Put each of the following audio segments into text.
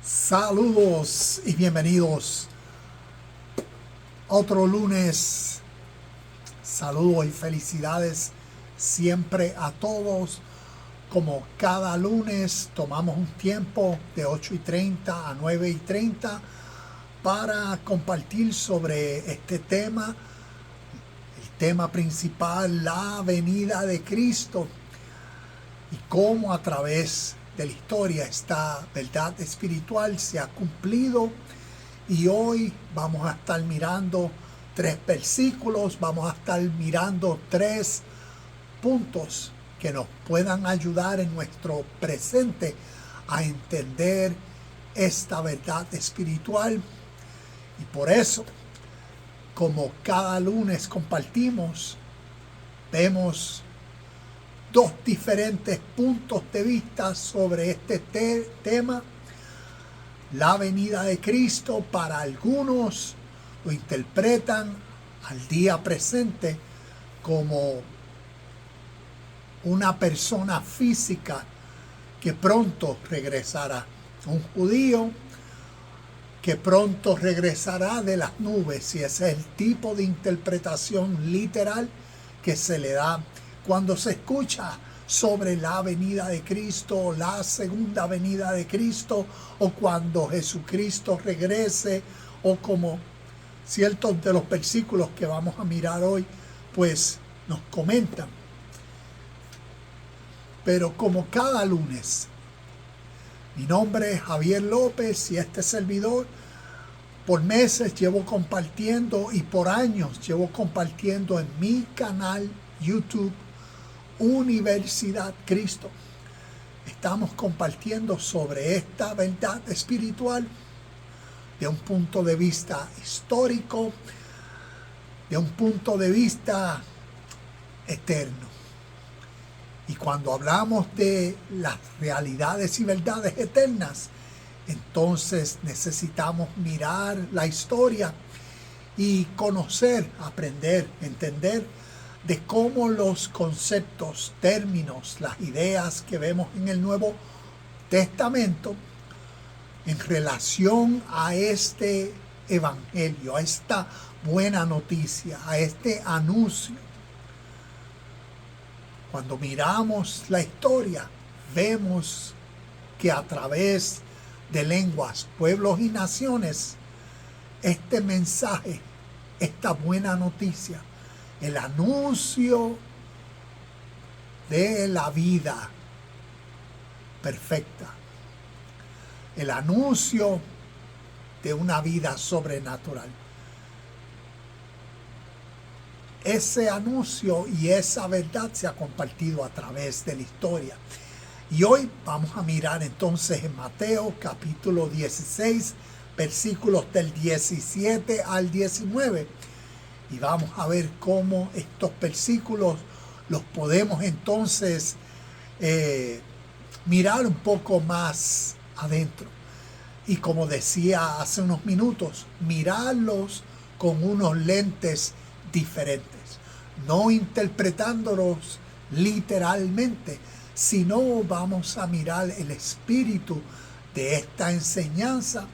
Saludos y bienvenidos a otro lunes. Saludos y felicidades siempre a todos. Como cada lunes tomamos un tiempo de 8:30 a 9:30 para compartir sobre este tema. El tema principal, la venida de Cristo, y cómo a través de la historia esta verdad espiritual se ha cumplido. Y hoy vamos a estar mirando 3 versículos, vamos a estar mirando 3 puntos que nos puedan ayudar en nuestro presente a entender esta verdad espiritual. Y por eso, como cada lunes compartimos, vemos 2 diferentes puntos de vista sobre este tema. La venida de Cristo, para algunos lo interpretan al día presente como una persona física que pronto regresará, un judío que pronto regresará de las nubes, y ese es el tipo de interpretación literal que se le da cuando se escucha sobre la venida de Cristo, la segunda venida de Cristo, o cuando Jesucristo regrese, o como ciertos de los versículos que vamos a mirar hoy, pues nos comentan. Pero como cada lunes, mi nombre es Javier López y este servidor por meses llevo compartiendo, y por años llevo compartiendo en mi canal YouTube Universidad Cristo. Estamos compartiendo sobre esta verdad espiritual de un punto de vista histórico, de un punto de vista eterno. Y cuando hablamos de las realidades y verdades eternas, entonces necesitamos mirar la historia y conocer, aprender, entender de cómo los conceptos, términos, las ideas que vemos en el Nuevo Testamento en relación a este evangelio, a esta buena noticia, a este anuncio. Cuando miramos la historia, vemos que a través de lenguas, pueblos y naciones, este mensaje, esta buena noticia, el anuncio de la vida perfecta, el anuncio de una vida sobrenatural. Ese anuncio y esa verdad se ha compartido a través de la historia. Y hoy vamos a mirar entonces en Mateo capítulo 16, versículos del 17 al 19. Y vamos a ver cómo estos versículos los podemos entonces mirar un poco más adentro. Y como decía hace unos minutos, mirarlos con unos lentes diferentes. No interpretándolos literalmente, sino vamos a mirar el espíritu de esta enseñanza,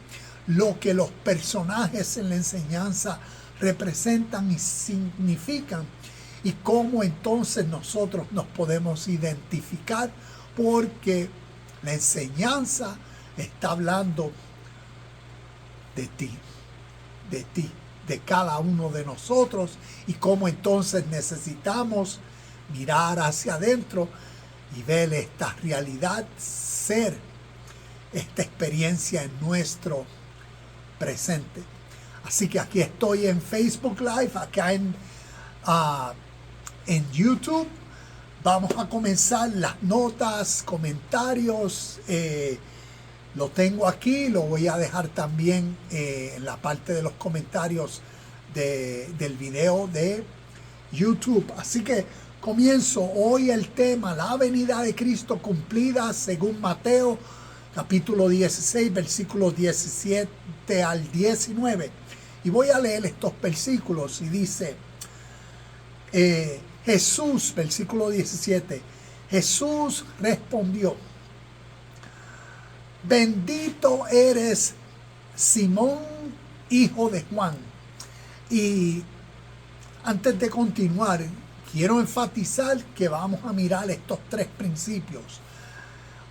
lo que los personajes en la enseñanza representan y significan, y cómo entonces nosotros nos podemos identificar, porque la enseñanza está hablando de ti, de cada uno de nosotros, y cómo entonces necesitamos mirar hacia adentro y ver esta realidad, ser esta experiencia en nuestro presente. Así que aquí estoy en Facebook Live, acá en YouTube. Vamos a comenzar las notas, comentarios. Lo tengo aquí, lo voy a dejar también en la parte de los comentarios del video de YouTube. Así que comienzo hoy el tema, la venida de Cristo cumplida según Mateo, capítulo 16, versículos 17 al 19. Y voy a leer estos versículos y dice, Jesús, versículo 17, Jesús respondió, bendito eres Simón, hijo de Juan. Y antes de continuar, quiero enfatizar que vamos a mirar estos tres principios.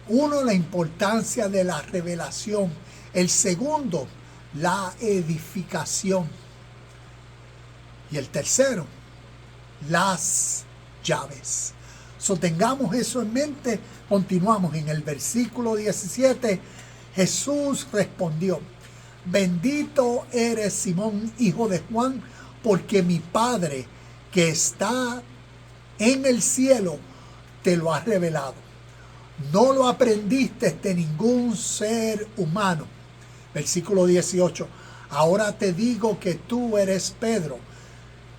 Uno, la importancia de la revelación. El segundo, la edificación. Y el tercero, las llaves. Tengamos eso en mente. Continuamos en el versículo 17. Jesús respondió: bendito eres Simón, hijo de Juan, porque mi Padre que está en el cielo te lo ha revelado. No lo aprendiste de ningún ser humano. Versículo 18. Ahora te digo que tú eres Pedro.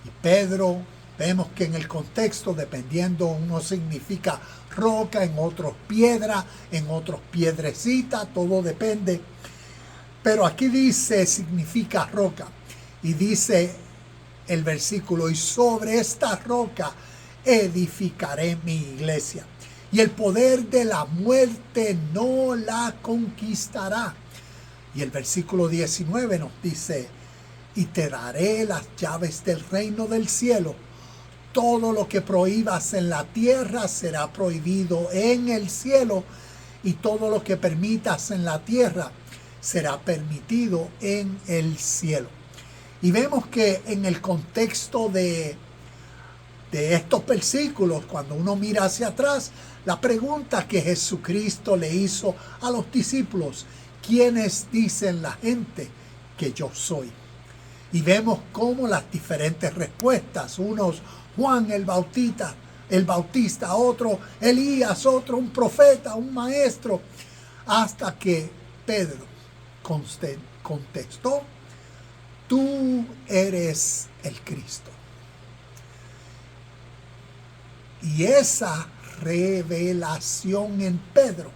Y Pedro, vemos que en el contexto, dependiendo, uno significa roca, en otros piedra, en otros piedrecita, todo depende. Pero aquí dice, significa roca. Y dice el versículo: y sobre esta roca edificaré mi iglesia. Y el poder de la muerte no la conquistará. Y el versículo 19 nos dice: y te daré las llaves del reino del cielo. Todo lo que prohíbas en la tierra será prohibido en el cielo, y todo lo que permitas en la tierra será permitido en el cielo. Y vemos que en el contexto de estos versículos, cuando uno mira hacia atrás, la pregunta que Jesucristo le hizo a los discípulos: ¿quiénes dicen la gente que yo soy? Y vemos cómo las diferentes respuestas, unos Juan el Bautista, otro Elías, otro un profeta, un maestro, hasta que Pedro contestó: tú eres el Cristo. Y esa revelación en Pedro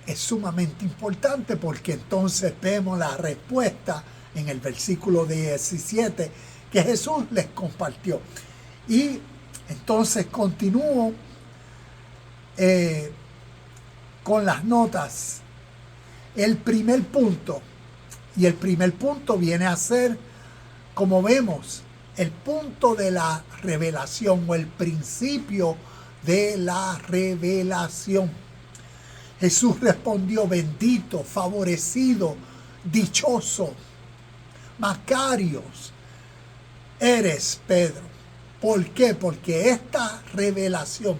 es sumamente importante, porque entonces vemos la respuesta en el versículo 17 que Jesús les compartió. Y entonces continúo con las notas. El primer punto, y el primer punto viene a ser, como vemos, el punto de la revelación, o el principio de la revelación. Jesús respondió: bendito, favorecido, dichoso, Macarios eres Pedro. ¿Por qué? Porque esta revelación,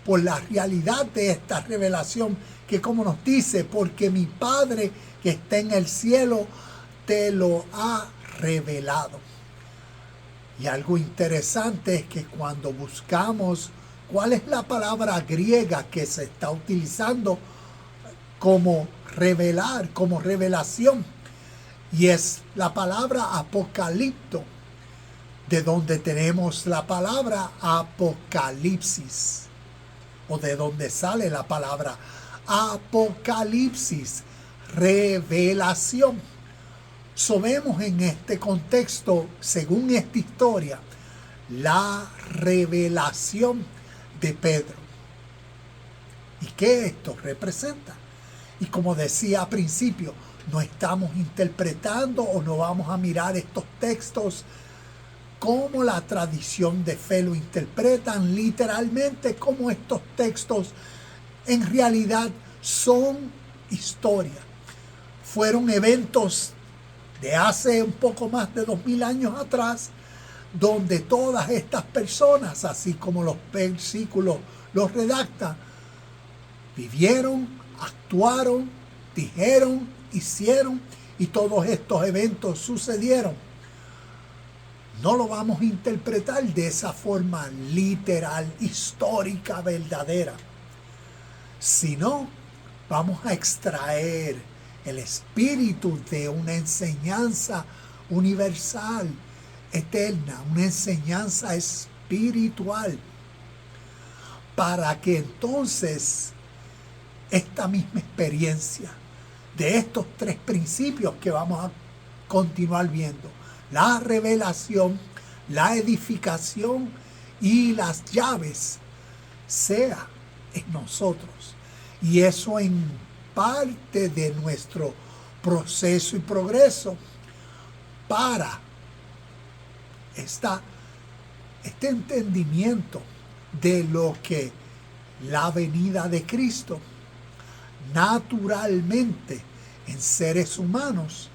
por la realidad de esta revelación, que como nos dice, porque mi Padre que está en el cielo te lo ha revelado. Y algo interesante es que cuando buscamos cuál es la palabra griega que se está utilizando como revelar, como revelación, y es la palabra apocalipto, de donde tenemos la palabra apocalipsis, o de donde sale la palabra apocalipsis, revelación. Vemos en este contexto, según esta historia, la revelación de Pedro. ¿Y qué esto representa? Y como decía al principio, no estamos interpretando o no vamos a mirar estos textos como la tradición de fe lo interpretan literalmente, como estos textos en realidad son historia. Fueron eventos de hace un poco más de 2000 años atrás, donde todas estas personas, así como los versículos los redactan, vivieron, actuaron, dijeron, hicieron, y todos estos eventos sucedieron. No lo vamos a interpretar de esa forma literal, histórica, verdadera, sino vamos a extraer el espíritu de una enseñanza universal, eterna, una enseñanza espiritual, para que entonces esta misma experiencia de estos tres principios que vamos a continuar viendo, la revelación, la edificación y las llaves, sea en nosotros. Y eso en parte de nuestro proceso y progreso para este entendimiento de lo que la venida de Cristo naturalmente en seres humanos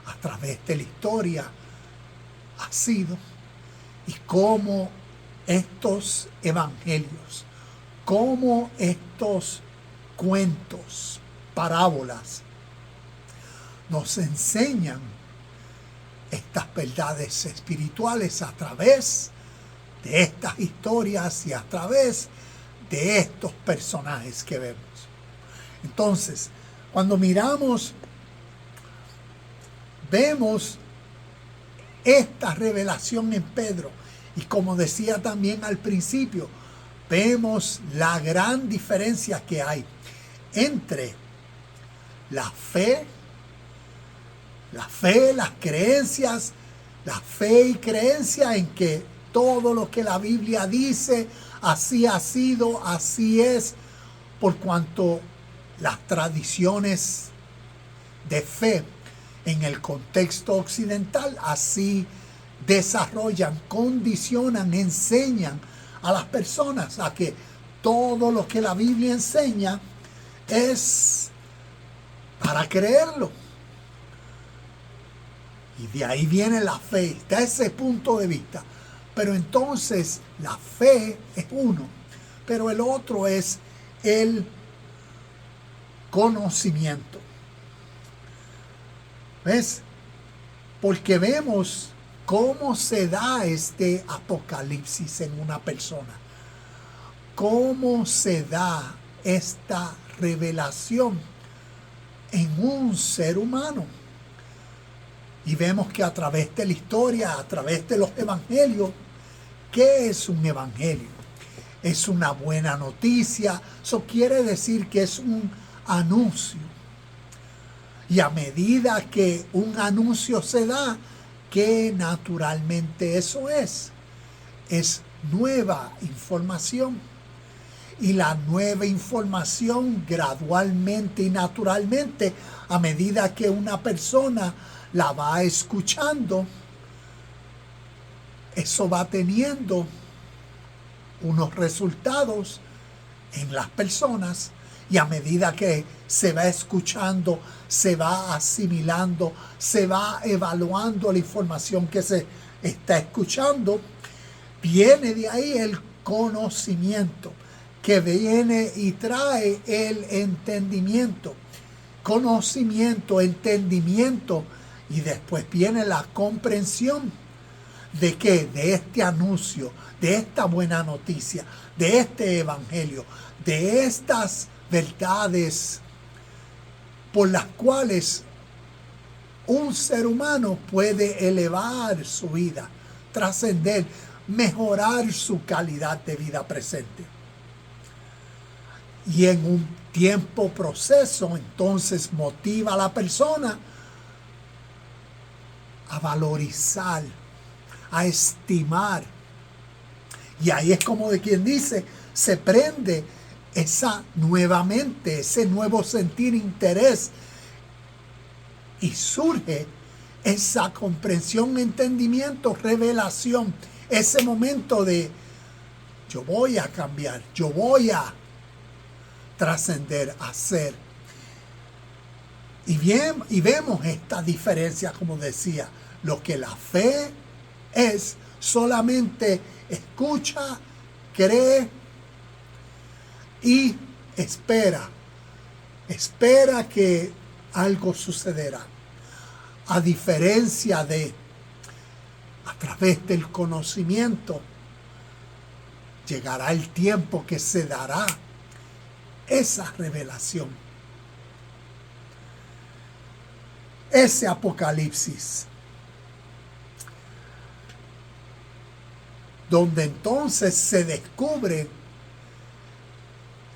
a través de la historia ha sido, y cómo estos evangelios, cómo estos cuentos, parábolas, nos enseñan estas verdades espirituales a través de estas historias y a través de estos personajes que vemos. Entonces, cuando vemos esta revelación en Pedro, y como decía también al principio, vemos la gran diferencia que hay entre la fe, las creencias, la fe y creencia en que todo lo que la Biblia dice, así ha sido, así es, por cuanto las tradiciones de fe en el contexto occidental así desarrollan, condicionan, enseñan a las personas a que todo lo que la Biblia enseña es para creerlo. Y de ahí viene la fe, de ese punto de vista. Pero entonces la fe es uno, pero el otro es el conocimiento. ¿Ves? Porque vemos cómo se da este apocalipsis en una persona. Cómo se da esta revelación en un ser humano. Y vemos que a través de la historia, a través de los evangelios, ¿qué es un evangelio? Es una buena noticia. Eso quiere decir que es un anuncio. Y a medida que un anuncio se da, ¿qué naturalmente eso es? Es nueva información. Y la nueva información gradualmente y naturalmente, a medida que una persona la va escuchando, eso va teniendo unos resultados en las personas, y a medida que se va escuchando, se va asimilando, se va evaluando la información que se está escuchando, viene de ahí el conocimiento, que viene y trae el entendimiento. Conocimiento, entendimiento, y después viene la comprensión de que de este anuncio, de esta buena noticia, de este evangelio, de estas verdades por las cuales un ser humano puede elevar su vida, trascender, mejorar su calidad de vida presente. Y en un tiempo proceso, entonces motiva a la persona a valorizar, a estimar. Y ahí es como de quien dice, se prende nuevamente ese nuevo sentir, interés, y surge esa comprensión, entendimiento, revelación, ese momento de yo voy a cambiar, yo voy a trascender, a ser. Y vemos esta diferencia, como decía, lo que la fe es solamente escucha, cree y espera que algo sucederá. A diferencia de, a través del conocimiento, llegará el tiempo que se dará esa revelación, ese apocalipsis, donde entonces se descubre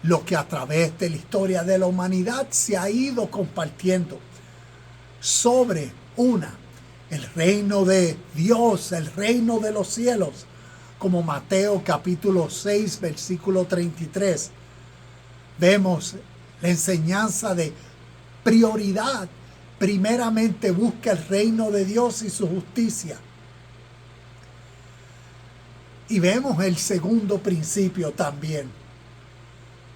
lo que a través de la historia de la humanidad se ha ido compartiendo sobre el reino de Dios, el reino de los cielos, como Mateo capítulo 6, versículo 33. Vemos La enseñanza de prioridad. Primeramente busca el reino de Dios y su justicia. Y vemos el segundo principio también.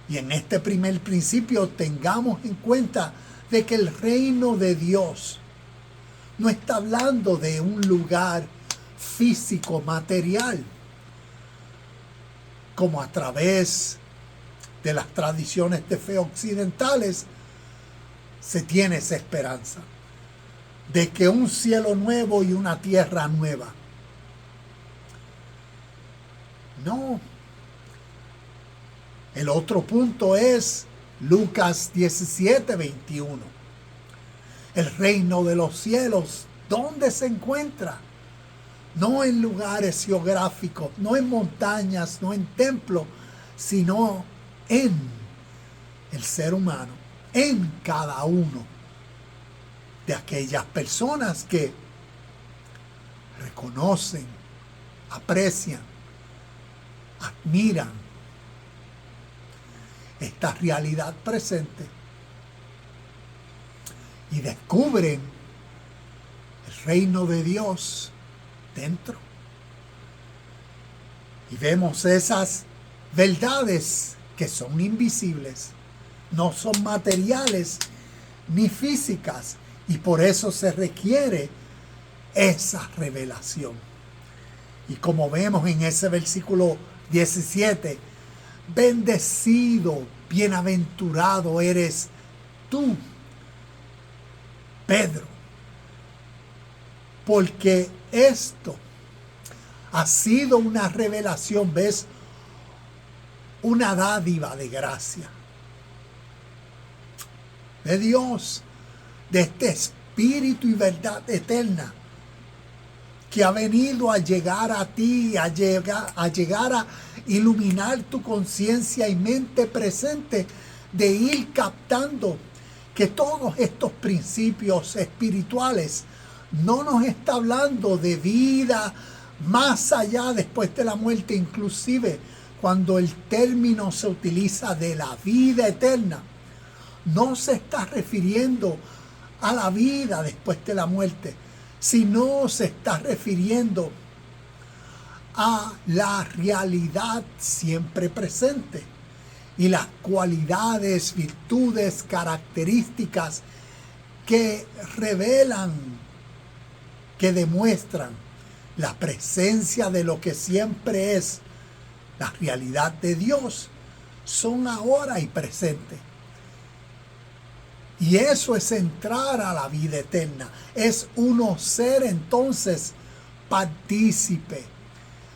Y en este primer principio tengamos en cuenta de que el reino de Dios no está hablando de un lugar físico, material, como a través de las tradiciones de fe occidentales se tiene esa esperanza de que un cielo nuevo y una tierra nueva. No. El otro punto es Lucas 17:21. El reino de los cielos, ¿dónde se encuentra? No en lugares geográficos, no en montañas, no en templos, sino en el ser humano, en cada uno de aquellas personas que reconocen, aprecian, admiran esta realidad presente y descubren el reino de Dios dentro. Y vemos esas verdades que son invisibles, no son materiales ni físicas, y por eso se requiere esa revelación. Y como vemos en ese versículo 17, bendecido, bienaventurado eres tú, Pedro, porque esto ha sido una revelación, ¿ves? Una dádiva de gracia de Dios, de este Espíritu y verdad eterna que ha venido a llegar a ti, a llegar a iluminar tu conciencia y mente presente, de ir captando que todos estos principios espirituales no nos está hablando de vida más allá después de la muerte, inclusive cuando el término se utiliza de la vida eterna, no se está refiriendo a la vida después de la muerte, sino se está refiriendo a la realidad siempre presente y las cualidades, virtudes, características que revelan, que demuestran la presencia de lo que siempre es la realidad de Dios, son ahora y presente. Y eso es entrar a la vida eterna. Es uno ser entonces partícipe.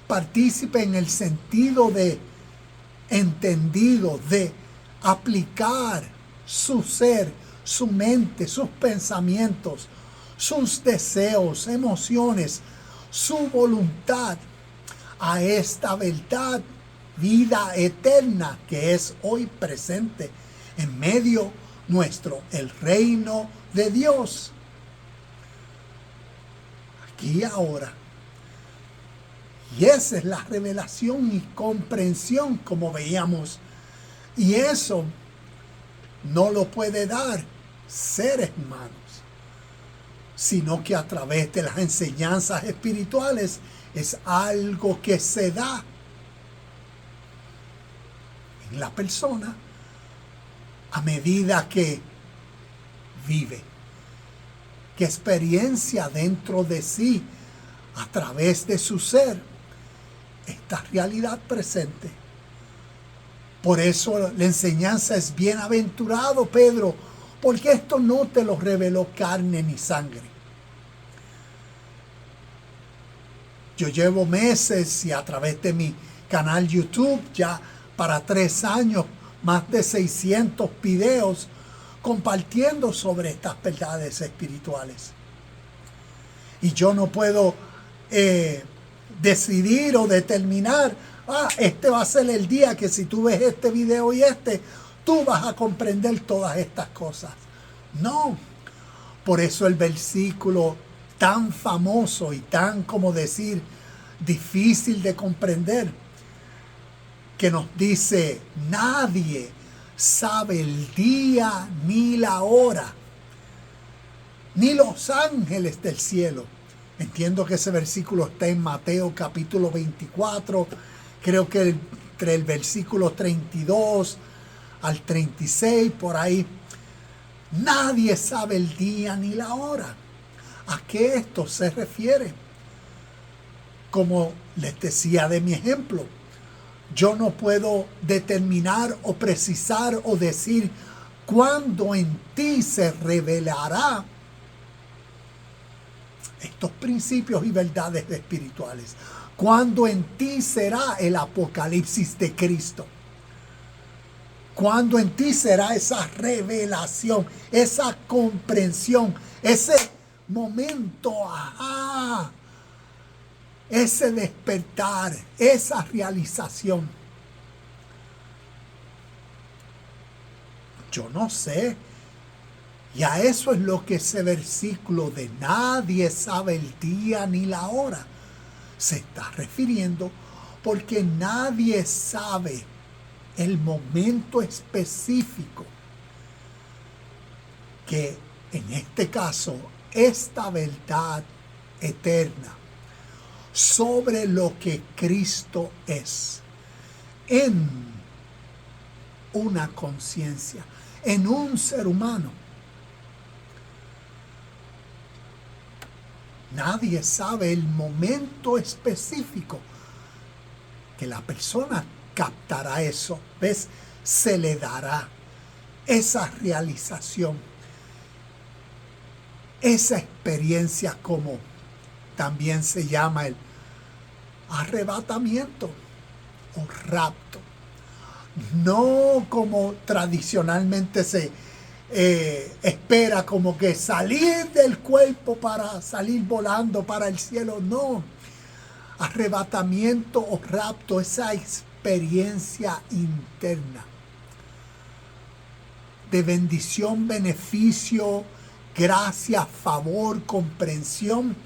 Partícipe en el sentido de entendido, de aplicar su ser, su mente, sus pensamientos, sus deseos, emociones, su voluntad a esta verdad, vida eterna que es hoy presente en medio nuestro, el reino de Dios. Aquí y ahora. Y esa es la revelación y comprensión, como veíamos. Y eso no lo puede dar seres humanos, sino que a través de las enseñanzas espirituales es algo que se da en la persona a medida que vive, que experiencia dentro de sí, a través de su ser, esta realidad presente. Por eso la enseñanza es bienaventurado, Pedro, porque esto no te lo reveló carne ni sangre. Yo llevo meses y a través de mi canal YouTube, ya para 3 años, más de 600 videos compartiendo sobre estas verdades espirituales. Y yo no puedo decidir o determinar, este va a ser el día que si tú ves este video y tú vas a comprender todas estas cosas. No. Por eso el versículo tan famoso y tan, como decir, difícil de comprender, que nos dice: nadie sabe el día ni la hora, ni los ángeles del cielo. Entiendo que ese versículo está en Mateo capítulo 24, creo que entre el versículo 32 al 36, por ahí. Nadie sabe el día ni la hora. ¿A qué esto se refiere? Como les decía de mi ejemplo, yo no puedo determinar o precisar o decir cuándo en ti se revelará estos principios y verdades espirituales. Cuándo en ti será el apocalipsis de Cristo. Cuándo en ti será esa revelación, esa comprensión, ese momento, ese despertar, esa realización. Yo no sé. Y a eso es lo que ese versículo de nadie sabe el día ni la hora se está refiriendo, porque nadie sabe el momento específico que en este caso esta verdad eterna sobre lo que Cristo es en una conciencia, en un ser humano. Nadie sabe el momento específico que la persona captará eso, ¿ves? Se le dará esa realización, esa experiencia, como también se llama el arrebatamiento o rapto. No como tradicionalmente se espera, como que salir del cuerpo para salir volando para el cielo. No. Arrebatamiento o rapto, esa experiencia interna de bendición, beneficio, gracia, favor, comprensión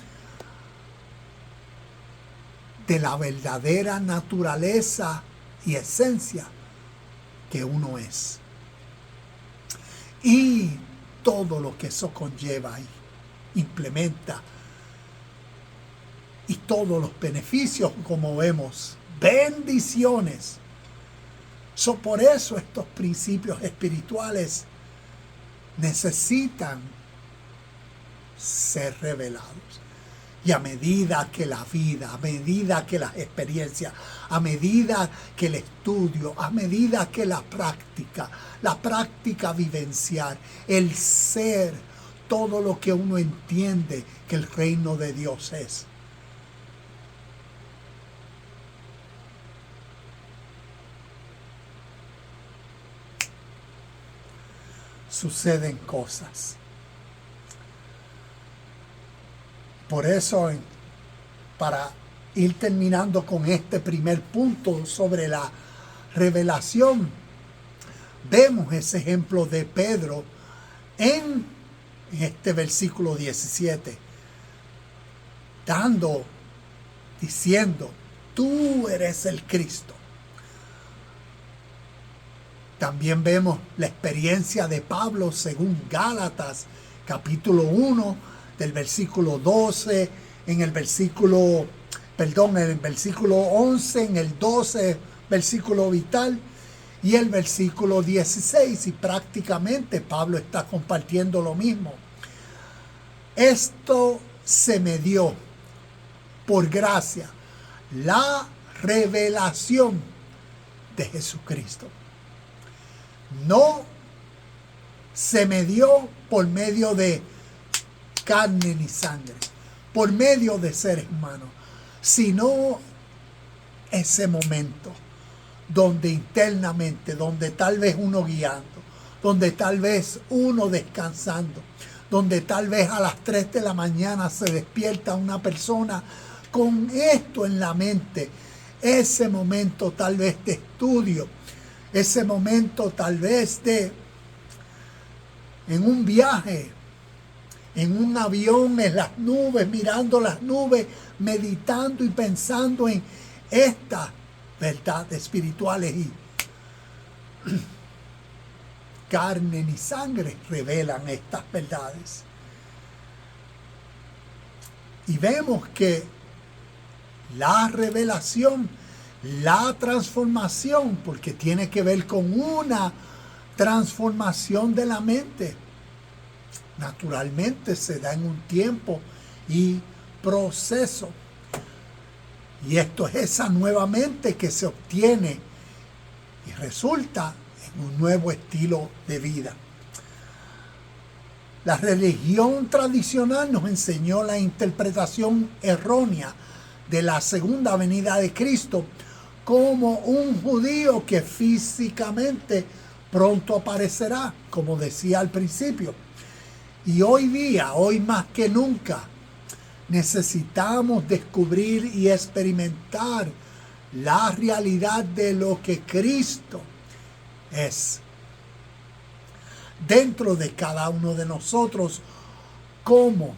de la verdadera naturaleza y esencia que uno es. Y todo lo que eso conlleva y implementa. Y todos los beneficios, como vemos, bendiciones. Por eso estos principios espirituales necesitan ser revelados. Y a medida que la vida, a medida que las experiencias, a medida que el estudio, a medida que la práctica vivencial, el ser, todo lo que uno entiende que el reino de Dios es. Suceden cosas. Por eso, para ir terminando con este primer punto sobre la revelación, vemos ese ejemplo de Pedro en este versículo 17, diciendo, tú eres el Cristo. También vemos la experiencia de Pablo según Gálatas, capítulo 1, del versículo 12, en el versículo 11, en el 12, versículo vital, y el versículo 16, y prácticamente Pablo está compartiendo lo mismo. Esto se me dio por gracia, la revelación de Jesucristo. No se me dio por medio de carne ni sangre, por medio de seres humanos, sino ese momento donde internamente, donde tal vez uno guiando, donde tal vez uno descansando, donde tal vez a las 3 de la mañana se despierta una persona con esto en la mente, ese momento tal vez de estudio, ese momento tal vez en un viaje, en un avión, en las nubes, mirando las nubes, meditando y pensando en estas verdades espirituales. Y carne ni sangre revelan estas verdades. Y vemos que la revelación, la transformación, porque tiene que ver con una transformación de la mente, naturalmente se da en un tiempo y proceso. Y esto es esa nueva mente que se obtiene y resulta en un nuevo estilo de vida. La religión tradicional nos enseñó la interpretación errónea de la segunda venida de Cristo como un judío que físicamente pronto aparecerá, como decía al principio. Y hoy día, hoy más que nunca, necesitamos descubrir y experimentar la realidad de lo que Cristo es dentro de cada uno de nosotros como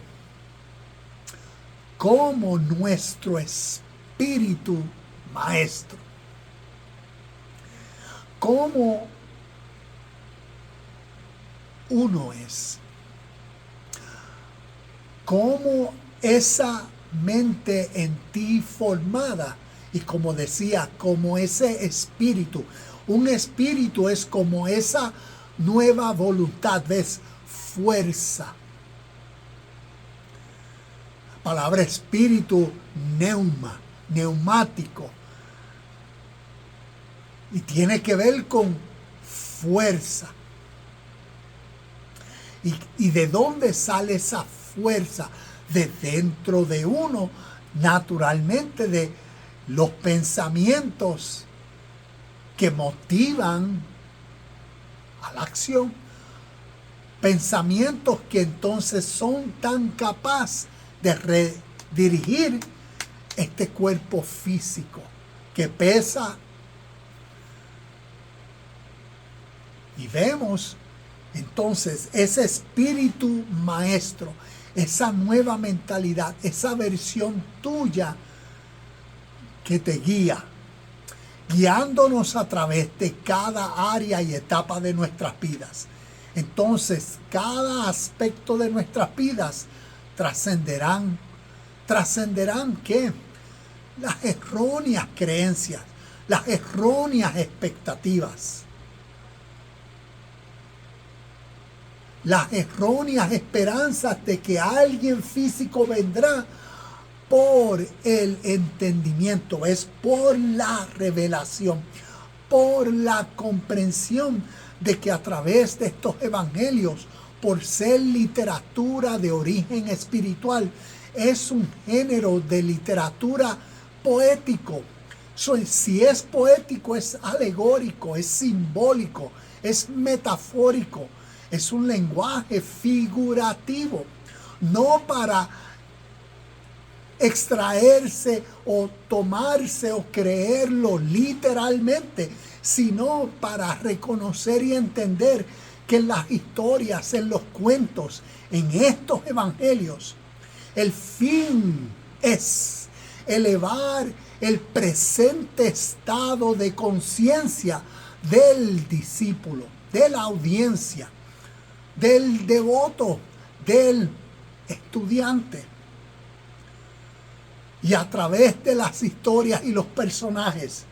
nuestro espíritu maestro, como uno es, como esa mente en ti formada, y como decía, como ese espíritu. Un espíritu es como esa nueva voluntad, ¿ves? Fuerza. La palabra espíritu, neumático. Y tiene que ver con fuerza. ¿Y de dónde sale esa fuerza? De dentro de uno, naturalmente, de los pensamientos que motivan a la acción. Pensamientos que entonces son tan capaces de redirigir este cuerpo físico que pesa. Y vemos entonces ese espíritu maestro, esa nueva mentalidad, esa versión tuya que te guía, guiándonos a través de cada área y etapa de nuestras vidas. Entonces, cada aspecto de nuestras vidas trascenderán ¿qué? Las erróneas creencias, las erróneas expectativas, las erróneas esperanzas de que alguien físico vendrá por el entendimiento, es por la revelación, por la comprensión de que a través de estos evangelios, por ser literatura de origen espiritual, es un género de literatura poético. Si es poético, es alegórico, es simbólico, es metafórico, es un lenguaje figurativo, no para extraerse o tomarse o creerlo literalmente, sino para reconocer y entender que en las historias, en los cuentos, en estos evangelios, el fin es elevar el presente estado de conciencia del discípulo, de la audiencia, del devoto, del estudiante. Y a través de las historias y los personajes,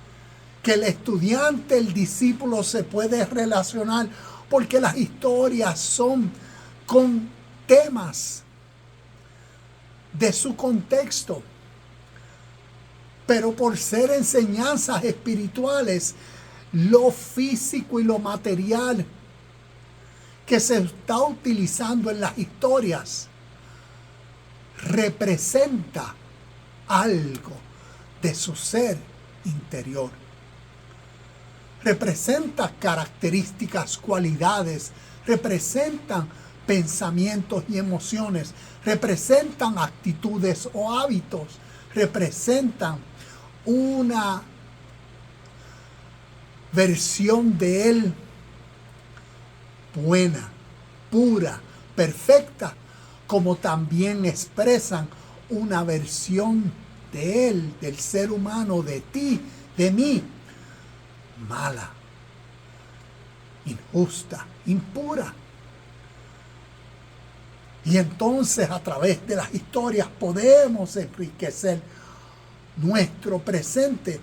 que el estudiante, el discípulo se puede relacionar, porque las historias son con temas de su contexto. Pero por ser enseñanzas espirituales, lo físico y lo material que se está utilizando en las historias representa algo de su ser interior. Representa características, cualidades, representan pensamientos y emociones, representan actitudes o hábitos, representan una versión de él buena, pura, perfecta, como también expresan una versión de él, del ser humano, de ti, de mí, mala. injusta, impura. Y entonces a través de las historias podemos enriquecer nuestro presente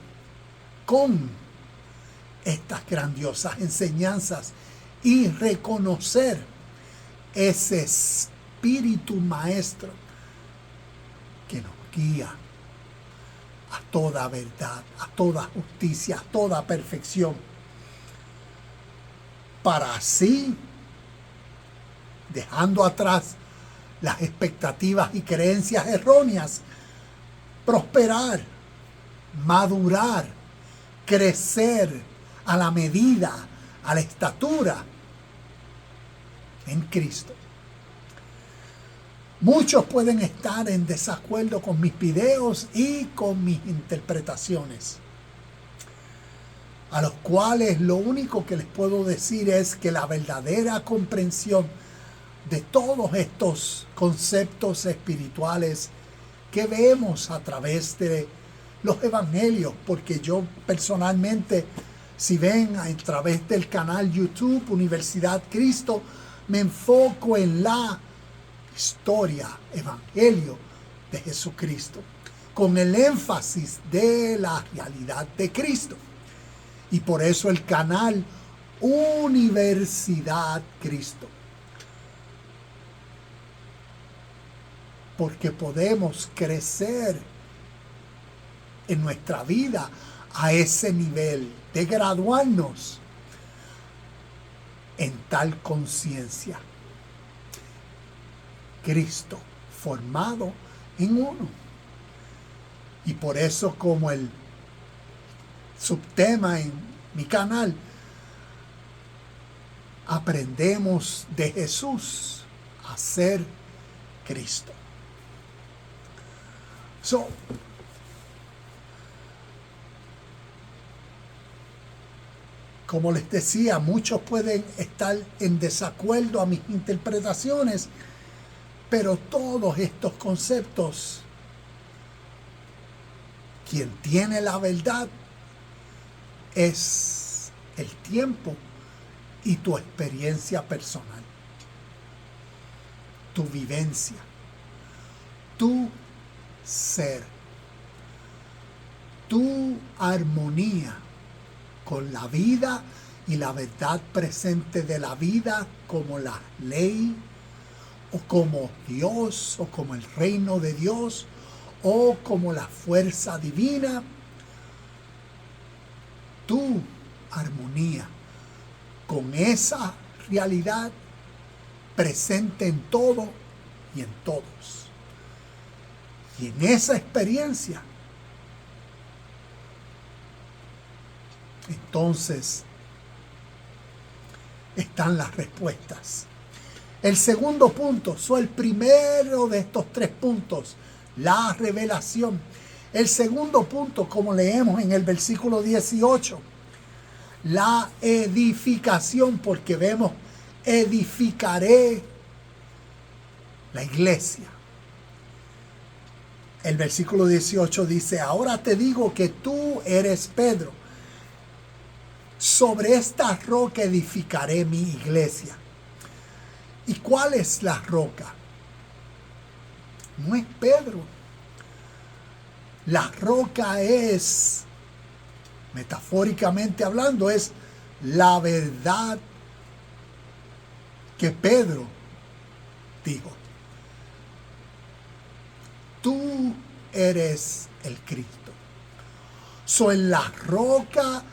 con estas grandiosas enseñanzas y reconocer ese espíritu maestro que nos guía a toda verdad, a toda justicia, a toda perfección, para así, dejando atrás las expectativas y creencias erróneas, prosperar, madurar, crecer a la medida, a la estatura en Cristo. Muchos pueden estar en desacuerdo con mis videos y con mis interpretaciones, a los cuales lo único que les puedo decir es que la verdadera comprensión de todos estos conceptos espirituales que vemos a través de los evangelios, porque yo personalmente, si ven a través del canal YouTube Universidad Cristo, me enfoco en la historia, evangelio de Jesucristo, con el énfasis de la realidad de Cristo. Y por eso el canal Universidad Cristo. Porque podemos crecer en nuestra vida a ese nivel de graduarnos en tal conciencia. Cristo formado en uno. Y por eso, como el subtema en mi canal, aprendemos de Jesús a ser Cristo. Como les decía, muchos pueden estar en desacuerdo a mis interpretaciones, pero todos estos conceptos, quien tiene la verdad es el tiempo y tu experiencia personal, tu vivencia, tu ser, tu armonía con la vida y la verdad presente de la vida, como la ley, o como Dios, o como el reino de Dios, o como la fuerza divina. Tu armonía con esa realidad presente en todo y en todos. Y en esa experiencia, entonces, están las respuestas. El segundo punto, el primero de estos tres puntos, la revelación. El segundo punto, como leemos en el versículo 18, la edificación, porque vemos, edificaré la iglesia. El versículo 18 dice, ahora te digo que tú eres Pedro. Sobre esta roca edificaré mi iglesia. ¿Y cuál es la roca? No es Pedro. La roca es, metafóricamente hablando, es la verdad que Pedro dijo. Tú eres el Cristo. En la roca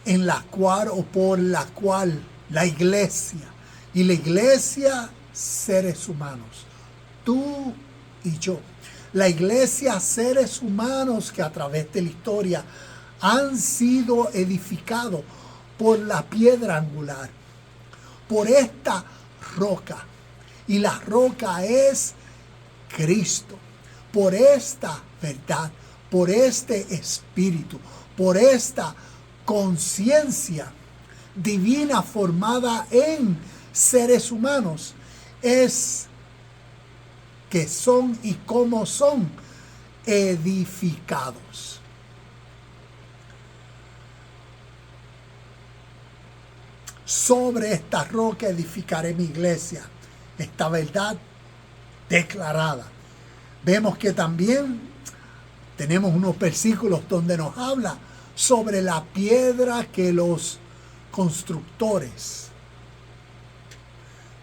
en la cual o por la cual la iglesia, y la iglesia, seres humanos, tú y yo. La iglesia, seres humanos que a través de la historia han sido edificados por la piedra angular, por esta roca. Y la roca es Cristo. Por esta verdad, por este espíritu, por esta conciencia divina formada en seres humanos, es que son y cómo son edificados. Sobre esta roca edificaré mi iglesia. Esta verdad declarada. Vemos que también tenemos unos versículos donde nos habla sobre la piedra que los constructores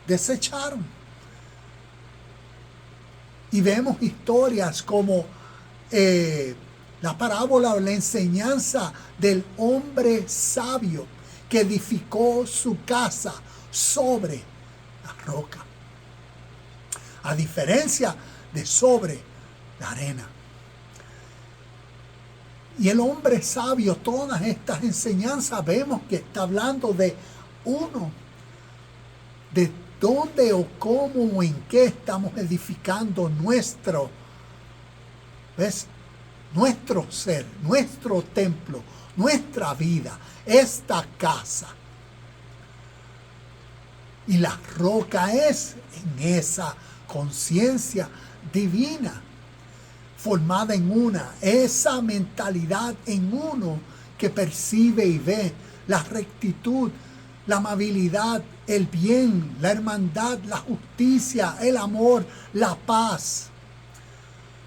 desecharon. Y vemos historias como la parábola o la enseñanza del hombre sabio que edificó su casa sobre la roca, a diferencia de sobre la arena. Y el hombre sabio, todas estas enseñanzas vemos que está hablando de uno, de dónde o cómo o en qué estamos edificando nuestro ser, nuestro templo, nuestra vida, esta casa. Y la roca es en esa conciencia divina, formada en una, esa mentalidad en uno que percibe y ve la rectitud, la amabilidad, el bien, la hermandad, la justicia, el amor, la paz.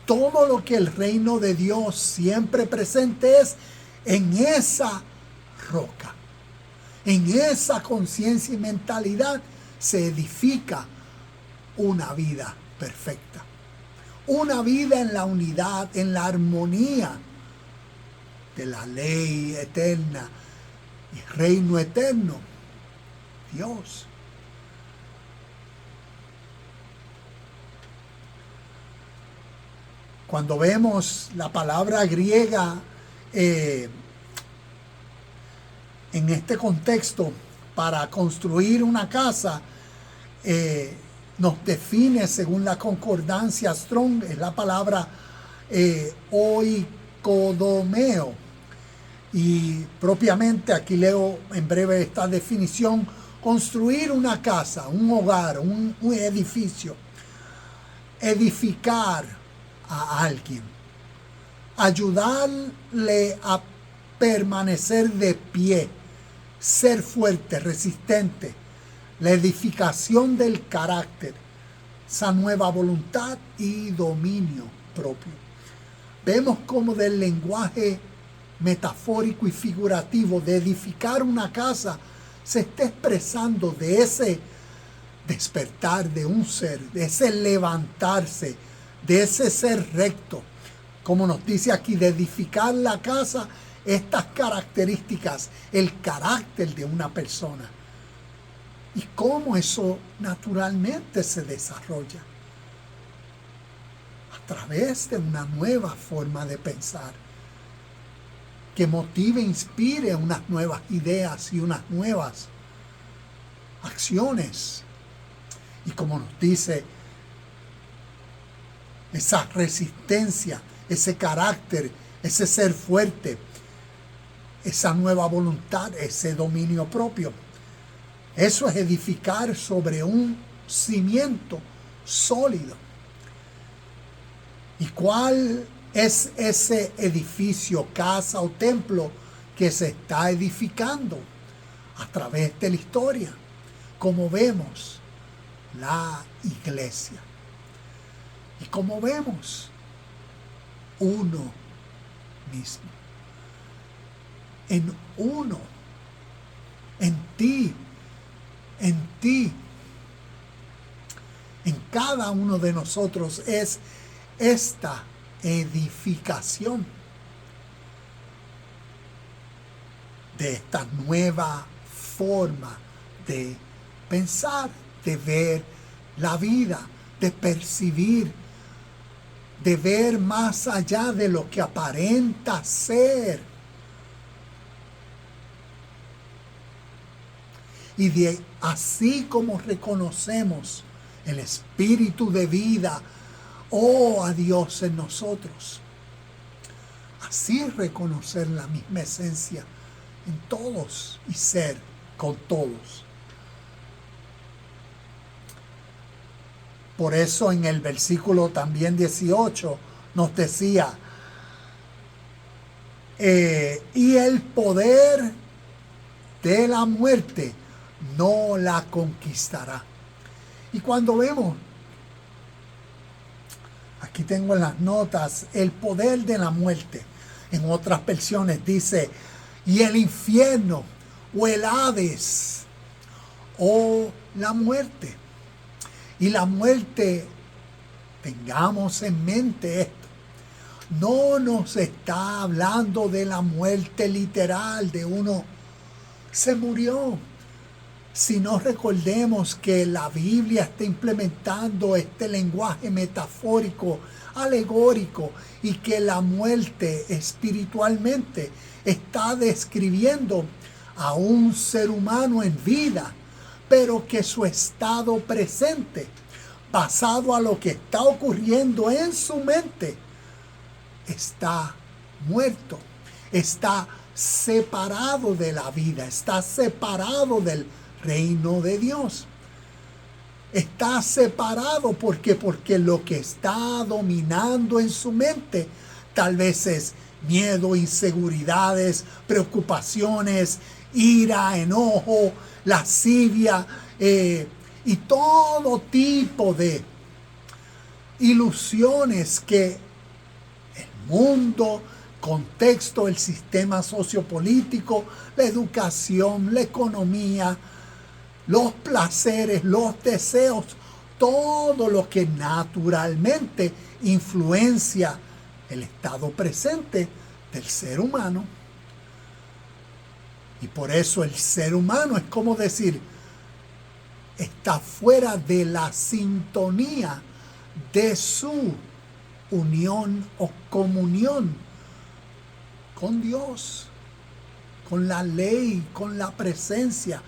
Todo lo que el reino de Dios siempre presente es en esa roca. En esa conciencia y mentalidad se edifica una vida perfecta. Una vida en la unidad, en la armonía de la ley eterna y reino eterno, Dios. Cuando vemos la palabra griega en este contexto para construir una casa, nos define según la concordancia Strong, es la palabra oikodomeo. Y propiamente aquí leo en breve esta definición: construir una casa, un hogar, un edificio, edificar a alguien, ayudarle a permanecer de pie, ser fuerte, resistente, la edificación del carácter, esa nueva voluntad y dominio propio. Vemos como del lenguaje metafórico y figurativo de edificar una casa se está expresando de ese despertar de un ser, de ese levantarse, de ese ser recto. Como nos dice aquí, de edificar la casa, estas características, el carácter de una persona. Y cómo eso naturalmente se desarrolla a través de una nueva forma de pensar que motive e inspire unas nuevas ideas y unas nuevas acciones. Y como nos dice, esa resistencia, ese carácter, ese ser fuerte, esa nueva voluntad, ese dominio propio. Eso es edificar sobre un cimiento sólido. ¿Y cuál es ese edificio, casa o templo que se está edificando a través de la historia? Como vemos, la iglesia. Y como vemos, uno mismo. En uno, en ti, en cada uno de nosotros es esta edificación de esta nueva forma de pensar, de ver la vida, de percibir, de ver más allá de lo que aparenta ser. Y de así como reconocemos el espíritu de vida, a Dios en nosotros, así reconocer la misma esencia en todos y ser con todos. Por eso en el versículo también 18 nos decía, y el poder de la muerte no la conquistará. Y cuando vemos, aquí tengo en las notas, el poder de la muerte, en otras versiones dice, y el infierno, o el Hades, o la muerte. Y la muerte, tengamos en mente esto, no nos está hablando de la muerte literal, de uno se murió. Si no, recordemos que la Biblia está implementando este lenguaje metafórico, alegórico, y que la muerte espiritualmente está describiendo a un ser humano en vida, pero que su estado presente, basado a lo que está ocurriendo en su mente, está muerto, está separado de la vida, está separado del reino de Dios. Está separado porque lo que está dominando en su mente tal vez es miedo, inseguridades, preocupaciones, ira, enojo, lascivia y todo tipo de ilusiones que el mundo, contexto, el sistema sociopolítico, la educación, la economía, los placeres, los deseos, todo lo que naturalmente influencia el estado presente del ser humano. Y por eso el ser humano es como decir, está fuera de la sintonía de su unión o comunión con Dios, con la ley, con la presencia,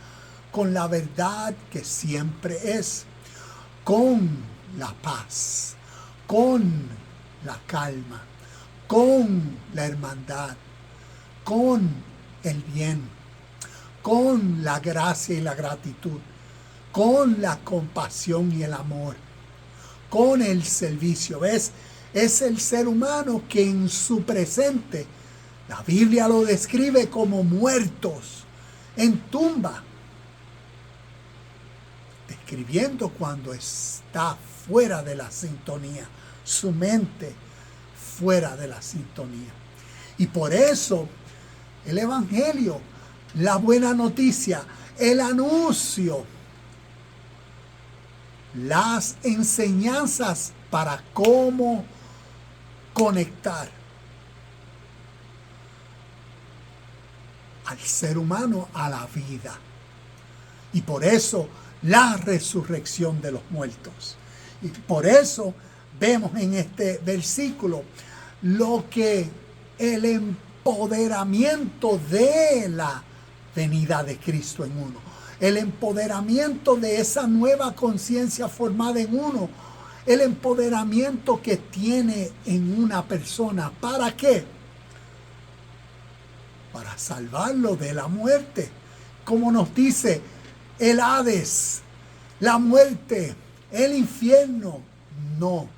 con la verdad que siempre es, con la paz, con la calma, con la hermandad, con el bien, con la gracia y la gratitud, con la compasión y el amor, con el servicio. ¿Ves? Es el ser humano que en su presente, la Biblia lo describe como muertos en tumba, describiendo cuando está fuera de la sintonía, su mente fuera de la sintonía. Y por eso el Evangelio, la buena noticia, el anuncio, las enseñanzas para cómo conectar al ser humano a la vida. Y por eso la resurrección de los muertos. Y por eso vemos en este versículo lo que el empoderamiento de la venida de Cristo en uno, el empoderamiento de esa nueva conciencia formada en uno, el empoderamiento que tiene en una persona. ¿Para qué? Para salvarlo de la muerte. Como nos dice el Hades, la muerte, el infierno, no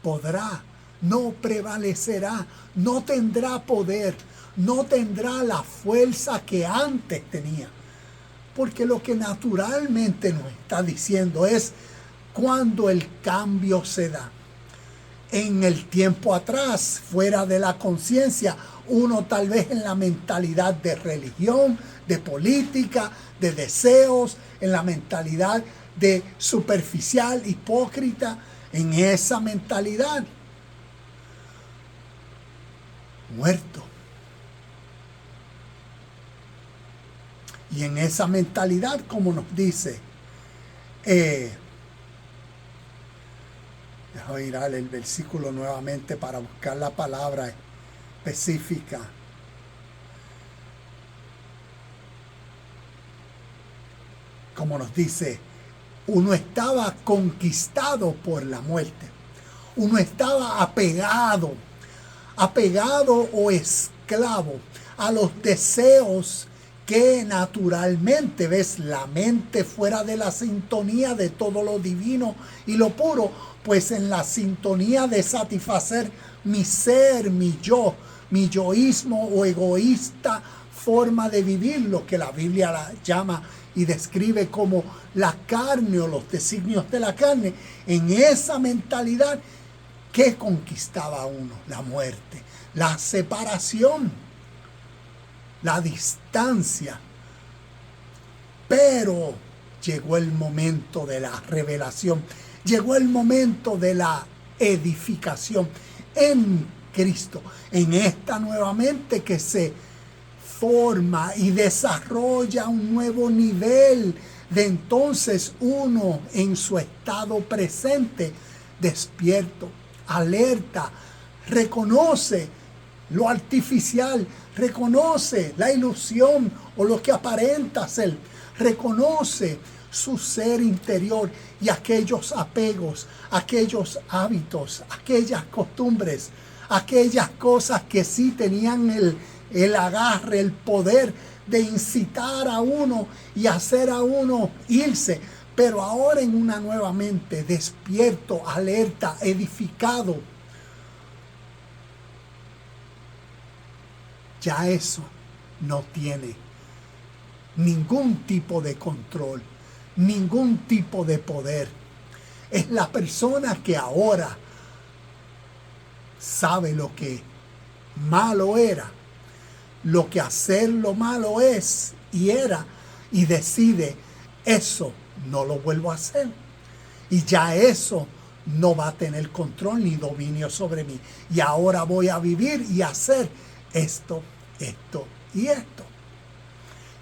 podrá, no prevalecerá, no tendrá poder, no tendrá la fuerza que antes tenía. Porque lo que naturalmente nos está diciendo es cuando el cambio se da. En el tiempo atrás, fuera de la conciencia, uno tal vez en la mentalidad de religión, de política, de deseos, en la mentalidad de superficial, hipócrita, en esa mentalidad, muerto. Y en esa mentalidad, como nos dice, déjame ir al versículo nuevamente para buscar la palabra específica. Como nos dice, uno estaba conquistado por la muerte. Uno estaba apegado o esclavo a los deseos que naturalmente, ves, la mente fuera de la sintonía de todo lo divino y lo puro, pues en la sintonía de satisfacer mi ser, mi yo, mi yoísmo o egoísta forma de vivir, lo que la Biblia llama y describe como la carne o los designios de la carne, en esa mentalidad, ¿qué conquistaba a uno? La muerte, la separación, la distancia. Pero llegó el momento de la revelación, llegó el momento de la edificación en Cristo, en esta nueva mente que se forma y desarrolla un nuevo nivel de entonces uno en su estado presente, despierto, alerta, reconoce lo artificial, reconoce la ilusión o lo que aparenta ser, reconoce su ser interior y aquellos apegos, aquellos hábitos, aquellas costumbres, aquellas cosas que sí tenían el agarre, el poder de incitar a uno y hacer a uno irse, pero ahora en una nueva mente, despierto, alerta, edificado. Ya eso no tiene ningún tipo de control, ningún tipo de poder. Es la persona que ahora sabe lo que malo era, lo que hacer lo malo es y era, y decide, eso no lo vuelvo a hacer. Y ya eso no va a tener control ni dominio sobre mí. Y ahora voy a vivir y hacer esto, esto y esto.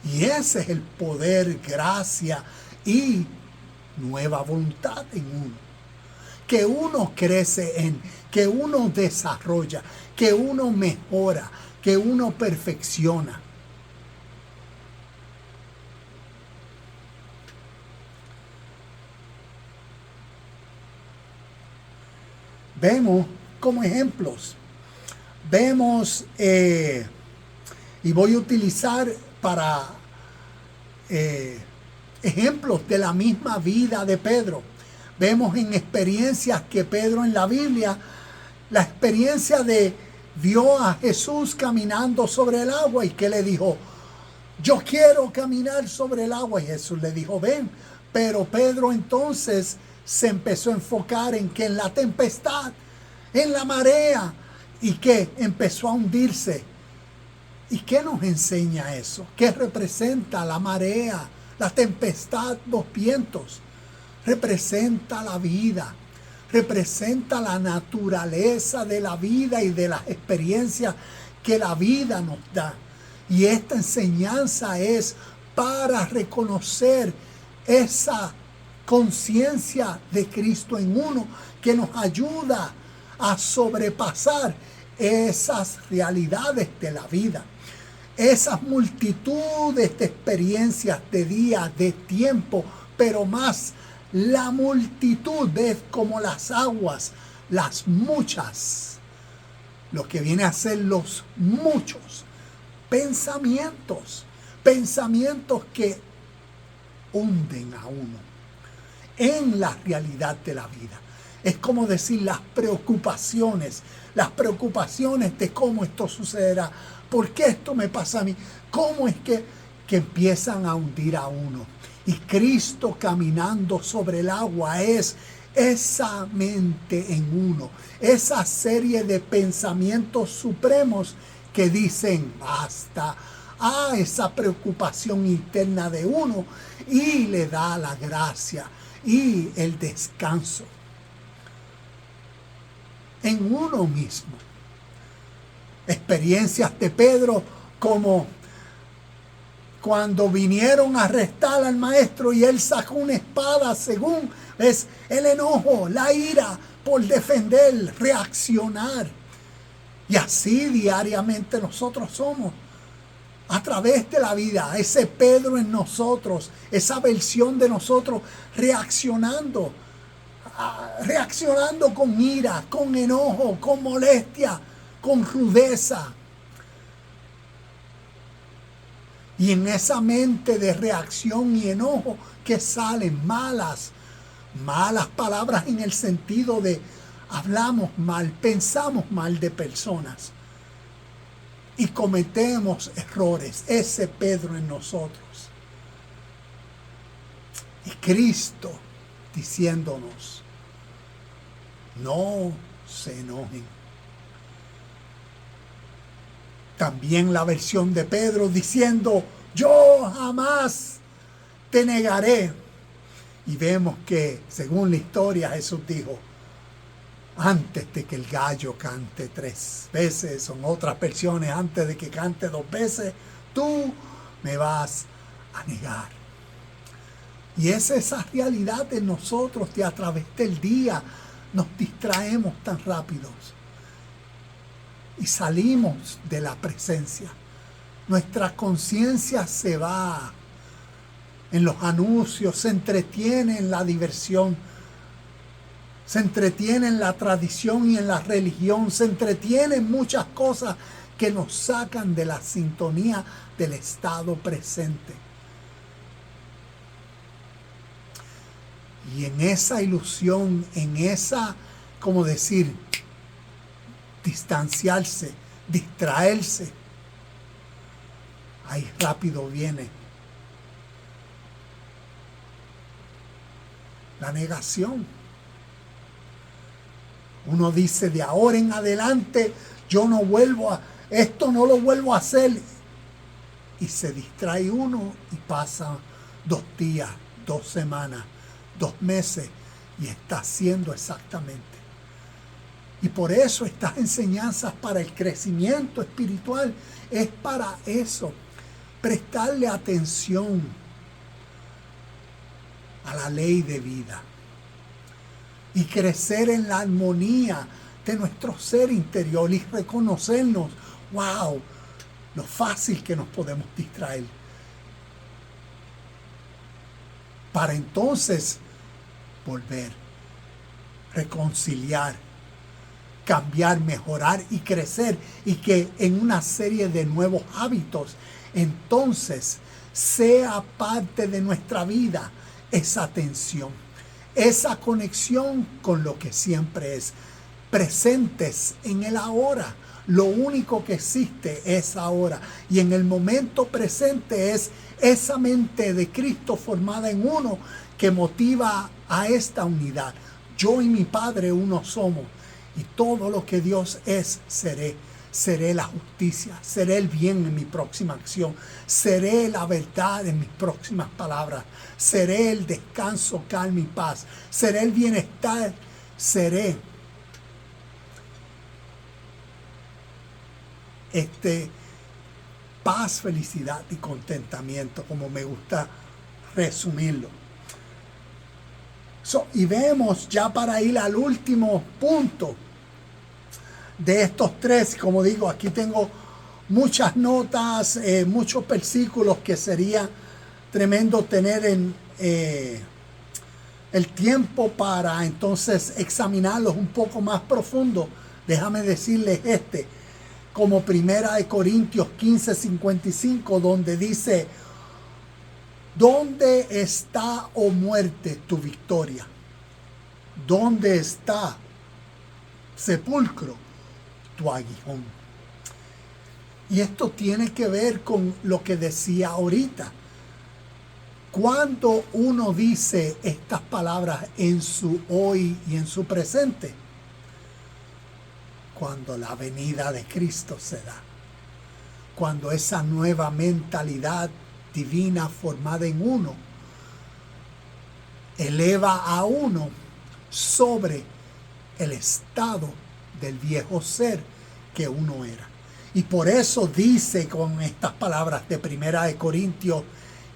Y ese es el poder, gracia y nueva voluntad en uno. Que uno crece en, que uno desarrolla, que uno mejora, que uno perfecciona. Vemos como ejemplos, vemos, y voy a utilizar para ejemplos de la misma vida de Pedro. Vemos en experiencias que Pedro en la Biblia, la experiencia de vio a Jesús caminando sobre el agua y que le dijo, yo quiero caminar sobre el agua. Y Jesús le dijo, ven. Pero Pedro entonces se empezó a enfocar en que en la tempestad, en la marea, y que empezó a hundirse. ¿Y qué nos enseña eso? ¿Qué representa la marea, la tempestad, los vientos? Representa la vida, representa la naturaleza de la vida y de las experiencias que la vida nos da. Y esta enseñanza es para reconocer esa conciencia de Cristo en uno que nos ayuda a sobrepasar esas realidades de la vida. Esas multitudes de experiencias de días, de tiempo, pero más la multitud es como las aguas, las muchas, lo que viene a ser los muchos pensamientos, pensamientos que hunden a uno en la realidad de la vida. Es como decir las preocupaciones de cómo esto sucederá, por qué esto me pasa a mí, cómo es que empiezan a hundir a uno. Y Cristo caminando sobre el agua es esa mente en uno, esa serie de pensamientos supremos que dicen basta a esa preocupación interna de uno y le da la gracia y el descanso en uno mismo. Experiencias de Pedro como cuando vinieron a arrestar al maestro y él sacó una espada, según es el enojo, la ira por defender, reaccionar. Y así diariamente nosotros somos, a través de la vida, ese Pedro en nosotros, esa versión de nosotros reaccionando con ira, con enojo, con molestia, con rudeza. Y en esa mente de reacción y enojo que salen malas palabras en el sentido de hablamos mal, pensamos mal de personas y cometemos errores. Ese Pedro en nosotros. Y Cristo diciéndonos, no se enojen. También la versión de Pedro diciendo, yo jamás te negaré. Y vemos que, según la historia, Jesús dijo, antes de que el gallo cante 3 veces, son otras versiones, antes de que cante 2 veces, tú me vas a negar. Y es esa realidad de nosotros que a través del día nos distraemos tan rápidos y salimos de la presencia. Nuestra conciencia se va en los anuncios, se entretiene en la diversión, se entretiene en la tradición y en la religión, se entretiene en muchas cosas que nos sacan de la sintonía del estado presente. Y en esa ilusión, en esa, como decir, distanciarse, distraerse, ahí rápido viene la negación. Uno dice, de ahora en adelante yo no vuelvo a, esto no lo vuelvo a hacer. Y se distrae uno y pasa 2 días, 2 semanas, 2 meses y está haciendo exactamente. Y por eso estas enseñanzas para el crecimiento espiritual es para eso, prestarle atención a la ley de vida y crecer en la armonía de nuestro ser interior y reconocernos, wow, lo fácil que nos podemos distraer. Para entonces volver, reconciliar, cambiar, mejorar y crecer, y que en una serie de nuevos hábitos entonces sea parte de nuestra vida esa atención, esa conexión con lo que siempre es, presentes en el ahora. Lo único que existe es ahora, y en el momento presente es esa mente de Cristo formada en uno que motiva a esta unidad. Yo y mi Padre uno somos, y todo lo que Dios es, seré. Seré la justicia, seré el bien en mi próxima acción, seré la verdad en mis próximas palabras, seré el descanso, calma y paz, seré el bienestar, seré paz, felicidad y contentamiento, como me gusta resumirlo. Y vemos, ya para ir al último punto de estos 3, como digo, aquí tengo muchas notas, muchos versículos que sería tremendo tener en el tiempo para entonces examinarlos un poco más profundo. Déjame decirles como 1 Corintios 15:55, donde dice, ¿dónde está, oh muerte, tu victoria? ¿Dónde está, sepulcro, tu aguijón? Y esto tiene que ver con lo que decía ahorita. Cuando uno dice estas palabras en su hoy y en su presente, cuando la venida de Cristo se da, cuando esa nueva mentalidad divina formada en uno eleva a uno sobre el estado del viejo ser que uno era. Y por eso dice con estas palabras de 1 Corintios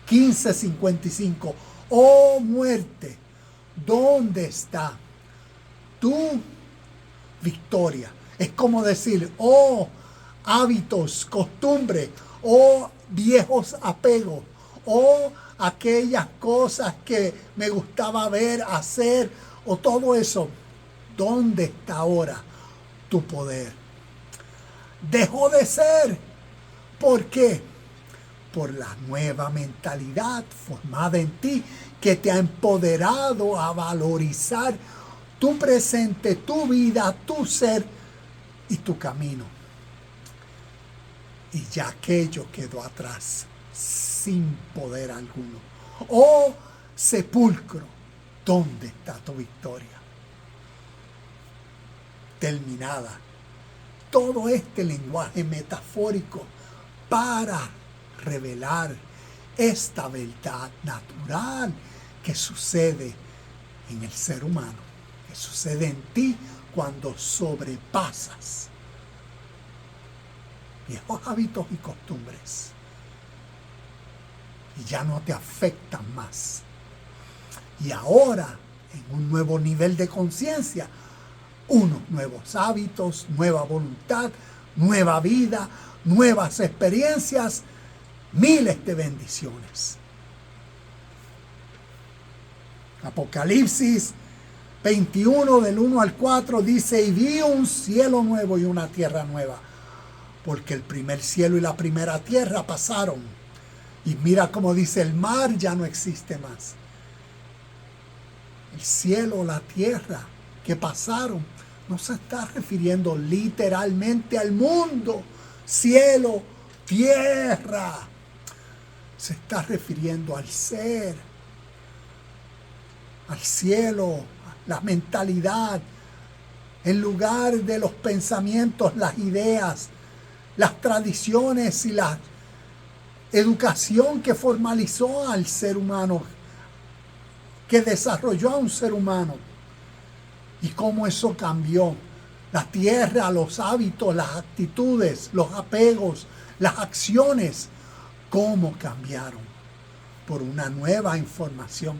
15:55, oh muerte, ¿dónde está tu victoria? Es como decir, oh hábitos, costumbres, oh viejos apegos, oh aquellas cosas que me gustaba ver, hacer, o todo eso. ¿Dónde está ahora tu poder? Dejó de ser. ¿Por qué? Por la nueva mentalidad formada en ti, que te ha empoderado a valorizar tu presente, tu vida, tu ser y tu camino. Y ya aquello quedó atrás sin poder alguno. Oh, sepulcro, ¿dónde está tu victoria? Terminada. Todo este lenguaje metafórico para revelar esta verdad natural que sucede en el ser humano, que sucede en ti cuando sobrepasas viejos hábitos y costumbres y ya no te afectan más. Y ahora, en un nuevo nivel de conciencia, unos nuevos hábitos, nueva voluntad, nueva vida, nuevas experiencias, miles de bendiciones. Apocalipsis 21 del 1 al 4 dice: y vi un cielo nuevo y una tierra nueva, porque el primer cielo y la primera tierra pasaron. Y mira cómo dice, el mar ya no existe más. El cielo, la tierra que pasaron, no se está refiriendo literalmente al mundo, cielo, tierra. Se está refiriendo al ser, al cielo, la mentalidad, en lugar de los pensamientos, las ideas, las tradiciones y la educación que formalizó al ser humano, que desarrolló a un ser humano, y cómo eso cambió la tierra, los hábitos, las actitudes, los apegos, las acciones, cómo cambiaron por una nueva información.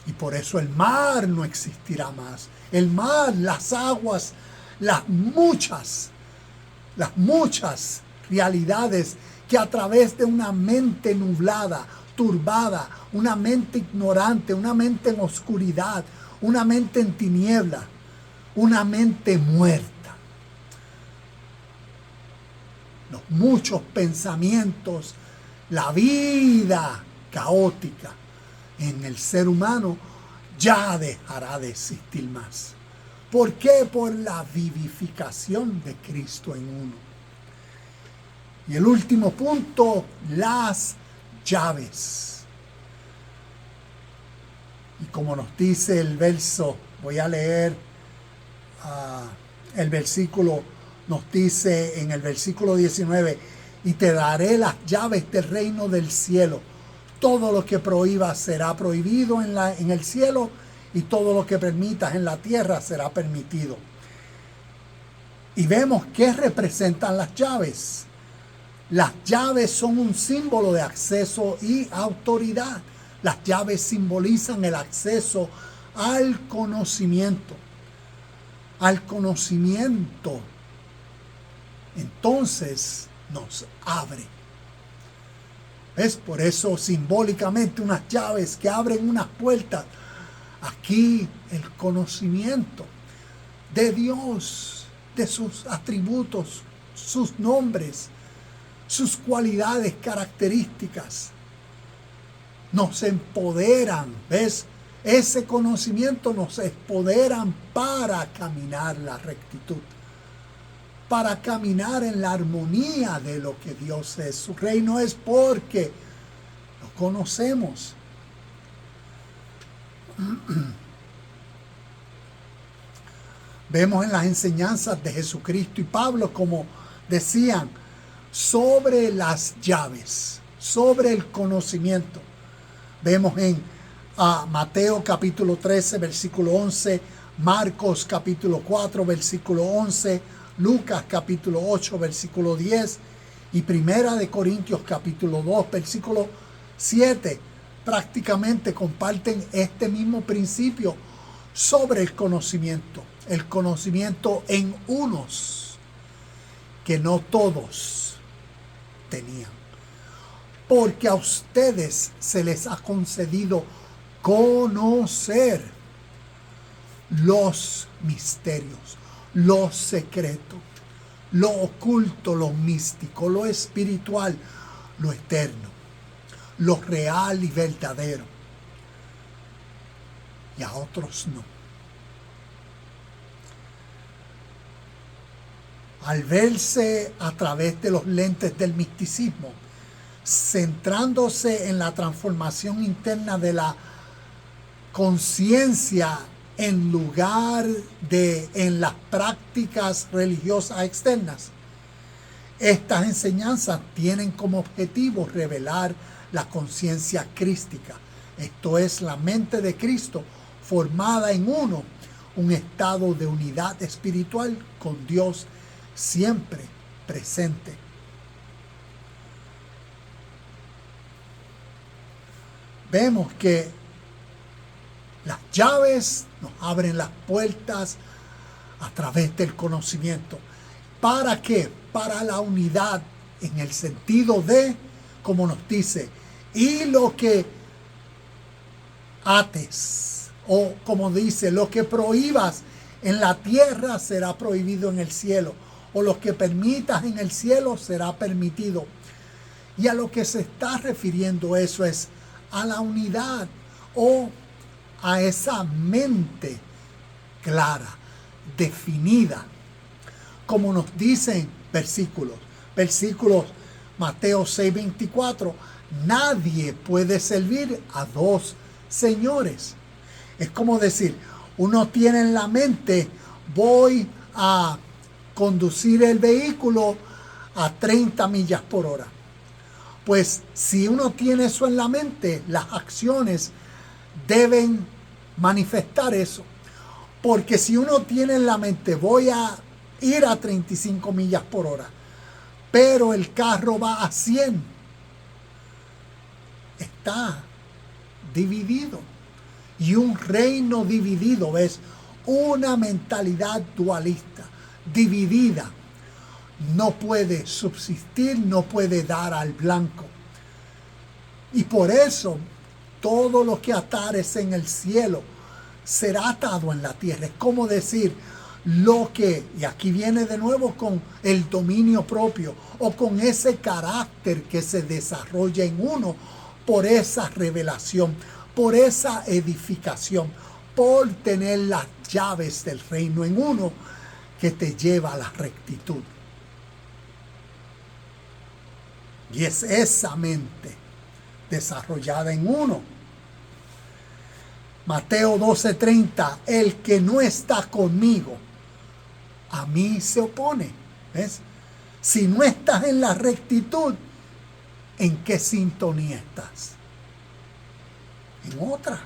Y por eso el mar no existirá más. El mar, las aguas, las muchas realidades que a través de una mente nublada, turbada, una mente ignorante, una mente en oscuridad, una mente en tiniebla, una mente muerta. Los muchos pensamientos, la vida caótica en el ser humano ya dejará de existir más. ¿Por qué? Por la vivificación de Cristo en uno. Y el último punto, las llaves. Y como nos dice el verso, voy a leer el versículo, nos dice en el versículo 19, y te daré las llaves del reino del cielo. Todo lo que prohíbas será prohibido en el cielo, y todo lo que permitas en la tierra será permitido. Y vemos qué representan las llaves. Las llaves son un símbolo de acceso y autoridad. Las llaves simbolizan el acceso al conocimiento. Al conocimiento. Entonces nos abre. ¿Ves? Por eso simbólicamente unas llaves que abren unas puertas. Aquí el conocimiento de Dios, de sus atributos, sus nombres, sus cualidades, características, nos empoderan, ¿ves? Ese conocimiento nos empoderan para caminar la rectitud, para caminar en la armonía de lo que Dios es. Su reino es porque lo conocemos. Vemos en las enseñanzas de Jesucristo y Pablo como decían sobre las llaves, sobre el conocimiento. Vemos en Mateo capítulo 13 versículo 11, Marcos capítulo 4 versículo 11, Lucas capítulo 8 versículo 10 y Primera de Corintios capítulo 2 versículo 7. Prácticamente comparten este mismo principio sobre el conocimiento en unos que no todos tenían, porque a ustedes se les ha concedido conocer los misterios, los secretos, lo oculto, lo místico, lo espiritual, lo eterno, lo real y verdadero, y a otros no. Al verse a través de los lentes del misticismo, centrándose en la transformación interna de la conciencia en lugar de en las prácticas religiosas externas. Estas enseñanzas tienen como objetivo revelar la conciencia crística, esto es, la mente de Cristo formada en uno, un estado de unidad espiritual con Dios siempre presente. Vemos que las llaves nos abren las puertas a través del conocimiento. ¿Para qué? Para la unidad, en el sentido de, como nos dice, y lo que ates, o como dice, lo que prohíbas en la tierra será prohibido en el cielo, o lo que permitas en el cielo será permitido. Y a lo que se está refiriendo eso es a la unidad, o a esa mente clara, definida, como nos dicen versículos Mateo 6:24, nadie puede servir a dos señores. Es como decir, uno tiene en la mente, voy a conducir el vehículo a 30 millas por hora. Pues si uno tiene eso en la mente, las acciones deben manifestar eso. Porque si uno tiene en la mente, voy a ir a 35 millas por hora, pero el carro va a 100, está dividido. Y un reino dividido es una mentalidad dualista, dividida. No puede subsistir, no puede dar al blanco. Y por eso todo lo que atares en el cielo será atado en la tierra. Es como decir, lo que, y aquí viene de nuevo con el dominio propio, o con ese carácter que se desarrolla en uno por esa revelación, por esa edificación, por tener las llaves del reino en uno que te lleva a la rectitud. Y es esa mente desarrollada en uno. Mateo 12:30, el que no está conmigo, a mí se opone. ¿Ves? Si no estás en la rectitud, ¿en qué sintonía estás? En otra.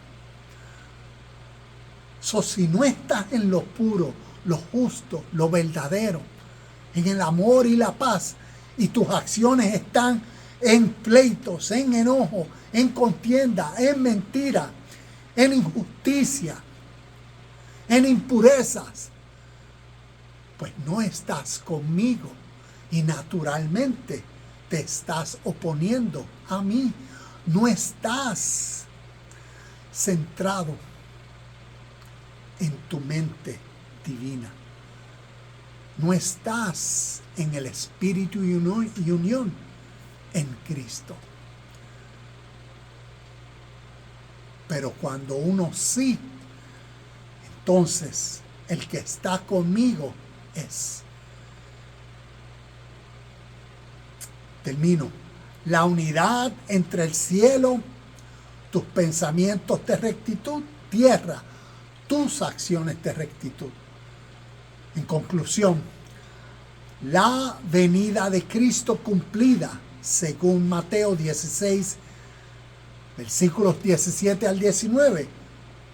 Si no estás en lo puro, lo justo, lo verdadero, en el amor y la paz, y tus acciones están en pleitos, en enojo, en contienda, en mentira, en injusticia, en impurezas, pues no estás conmigo y naturalmente te estás oponiendo a mí. No estás centrado en tu mente divina. No estás en el espíritu y unión en Cristo. Pero cuando uno sí, entonces el que está conmigo es. Termino. La unidad entre el cielo, tus pensamientos de rectitud, tierra, tus acciones de rectitud. En conclusión, la venida de Cristo cumplida, según Mateo 16, versículos 17 al 19,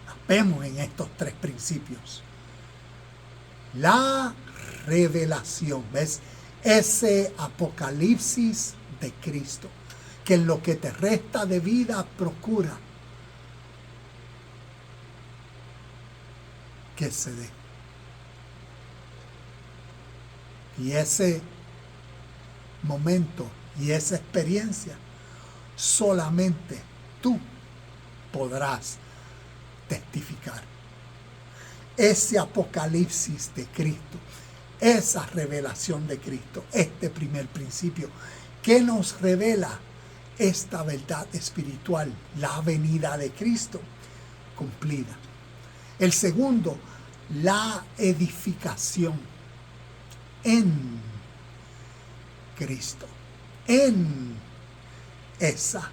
la vemos en estos tres principios. La revelación, ¿ves? Ese apocalipsis de Cristo, que en lo que te resta de vida procura que se dé. Y ese momento y esa experiencia solamente tú podrás testificar. Ese apocalipsis de Cristo, esa revelación de Cristo, este primer principio que nos revela esta verdad espiritual, la venida de Cristo cumplida. El segundo, la edificación en Cristo, en esa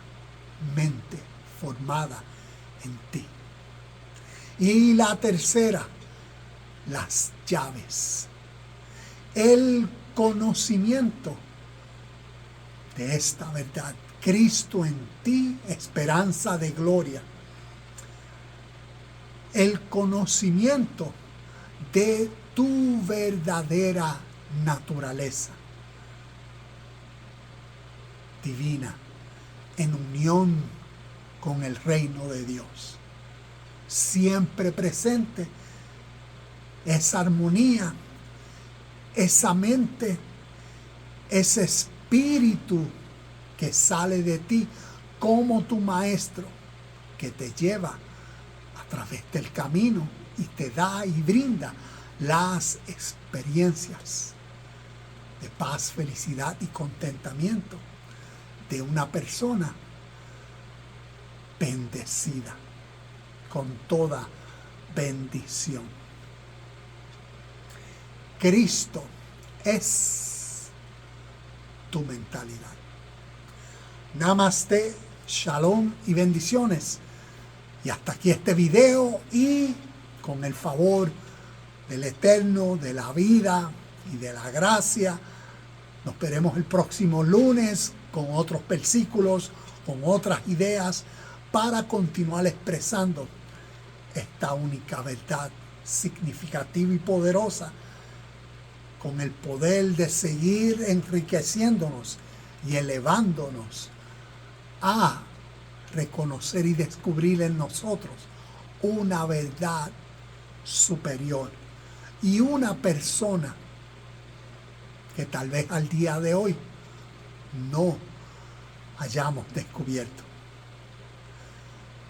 mente formada en ti. Y la tercera, las llaves. El conocimiento de esta verdad. Cristo en ti, esperanza de gloria. El conocimiento de tu verdadera naturaleza divina en unión con el reino de Dios. Siempre presente esa armonía, esa mente, ese espíritu que sale de ti como tu maestro, que te lleva a través del camino y te da y brinda las experiencias de paz, felicidad y contentamiento de una persona bendecida con toda bendición. Cristo es tu mentalidad. Namaste, shalom y bendiciones. Y hasta aquí este video, y con el favor del Eterno, de la vida y de la gracia, nos veremos el próximo lunes con otros versículos, con otras ideas, para continuar expresando esta única verdad significativa y poderosa, con el poder de seguir enriqueciéndonos y elevándonos a reconocer y descubrir en nosotros una verdad superior y una persona que tal vez al día de hoy no hayamos descubierto.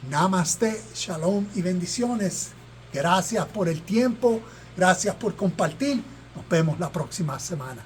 Namaste, shalom y bendiciones. Gracias por el tiempo, gracias por compartir. Nos vemos la próxima semana.